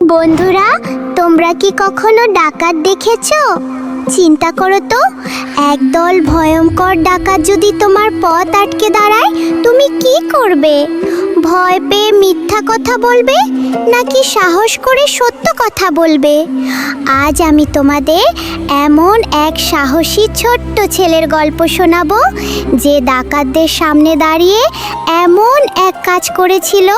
বন্ধুরা, তোমরা কি কখনো ডাকাত দেখেছো? চিন্তা করো তো, একদল ভয়ঙ্কর ডাকাত যদি তোমার পথ আটকে দাঁড়ায়, তুমি কি করবে? ভয় পেয়ে মিথ্যা কথা বলবে নাকি সাহস করে সত্য কথা বলবে? আজ আমি তোমাদের এমন এক সাহসী ছোট্ট ছেলের গল্প শোনাবো, যে ডাকাতদের সামনে দাঁড়িয়ে এমন এক কাজ করেছিল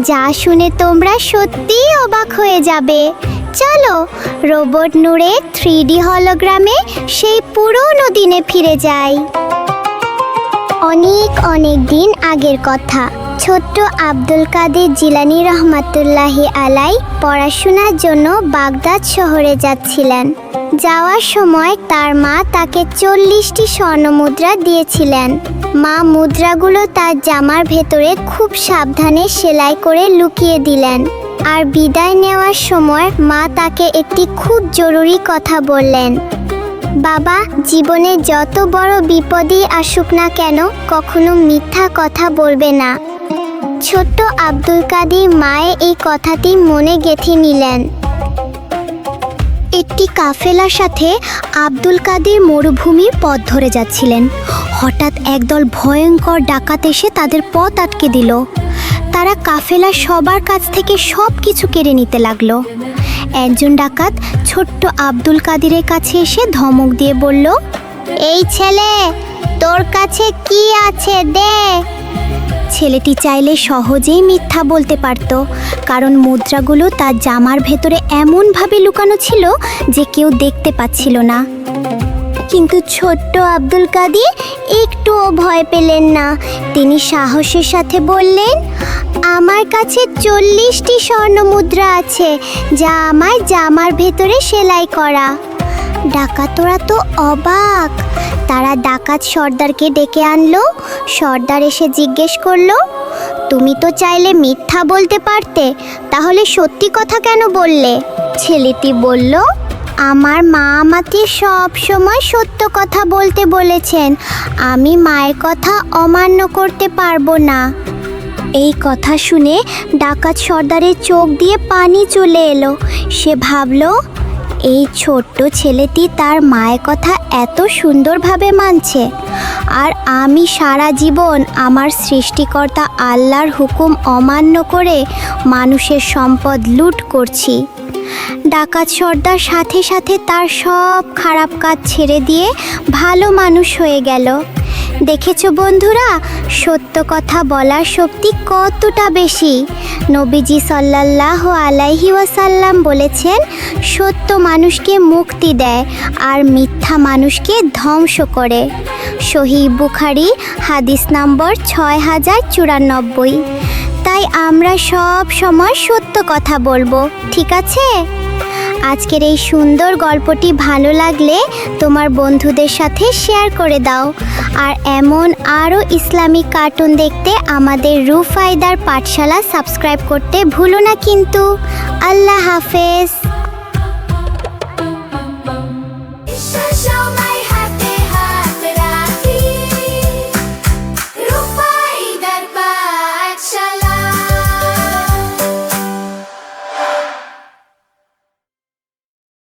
যা শুনে তোমরা সত্যিই অবাক হয়ে যাবে। চলো রোবট নূরের 3D হলোগ্রামে সেই পুরনো দিনে ফিরে যাই। অনেক অনেক দিন আগের কথা। ছোট্ট আব্দুল কাদের জিলানী রহমাতুল্লাহি আলাই পড়াশোনার জন্য বাগদাদ শহরে যাচ্ছিলেন। যাওয়ার সময় তার মা তাকে 40টি স্বর্ণমুদ্রা দিয়েছিলেন। মা মুদ্রাগুলো তার জামার ভেতরে খুব সাবধানে সেলাই করে লুকিয়ে দিলেন। আর বিদায় নেওয়ার সময় মা তাকে একটি খুব জরুরি কথা বললেন, বাবা, জীবনে যত বড় বিপদই আসুক না কেন, কখনো মিথ্যা কথা বলবে না। ছোট্ট আব্দুল কাদের মায়ের এই কথাটি মনে গেঁথে নিলেন। একটি কাফেলার সাথে আব্দুল কাদের মরুভূমির পথ ধরে যাচ্ছিলেন। হঠাৎ একদল ভয়ঙ্কর ডাকাত এসে তাদের পথ আটকে দিল। তারা কাফেলার সবার কাছ থেকে সব কিছু কেড়ে নিতে লাগলো। একজন ডাকাত ছোট্ট আব্দুল কাদেরের কাছে এসে ধমক দিয়ে বলল, এই ছেলে, তোর কাছে কি আছে দে। ছেলেটি চাইলে সহজেই মিথ্যা বলতে পারত, কারণ মুদ্রাগুলো তার জামার ভেতরে এমনভাবে লুকানো ছিল যে কেউ দেখতে পাচ্ছিল না। কিন্তু ছোট্ট আব্দুল কাদের একটুও ভয় পেলেন না। তিনি সাহসের সাথে বললেন, আমার কাছে 40টি স্বর্ণমুদ্রা আছে, যা আমার জামার ভেতরে সেলাই করা। ডাকাতরা তো অবাক। তারা ডাকাত সর্দারকে ডেকে আনলো। সর্দার এসে জিজ্ঞেস করলো, তুমি তো চাইলে মিথ্যা বলতে পারতে, তাহলে সত্যি কথা কেন বললে? ছেলেটি বলল, আমার মা আমাকে সব সময় সত্য কথা বলতে বলেছেন, আমি মায়ের কথা অমান্য করতে পারবো না। এই কথা শুনে ডাকাত সর্দারের চোখ দিয়ে পানি চলে এলো। সে ভাবলো, এই ছোট্ট ছেলেটি তার মায়ের কথা এত সুন্দরভাবে মানছে, আর আমি সারা জীবন আমার সৃষ্টিকর্তা আল্লাহর হুকুম অমান্য করে মানুষের সম্পদ লুট করছি। ডাকাত সর্দার সাথে সাথে তার সব খারাপ কাজ ছেড়ে দিয়ে ভালো মানুষ হয়ে গেল। দেখেছো বন্ধুরা, সত্য কথা বলার শক্তি কতটা বেশি। নবীজি সাল্লাল্লাহু আলাইহি ওয়াসাল্লাম বলেছেন, সত্য মানুষকে মুক্তি দেয় আর মিথ্যা মানুষকে ধ্বংস করে। সহিহ বুখারী হাদিস নম্বর 6094। তাই আমরা সব সময় সত্য কথা বলবো, ঠিক আছে? আজকের এই সুন্দর গল্পটি ভালো লাগলে তোমার বন্ধুদের সাথে শেয়ার করে দাও। আর এমন আরও ইসলামিক কার্টুন দেখতে আমাদের রুফায়দার পাঠশালা সাবস্ক্রাইব করতে ভুলো না কিন্তু। আল্লাহ হাফেজ।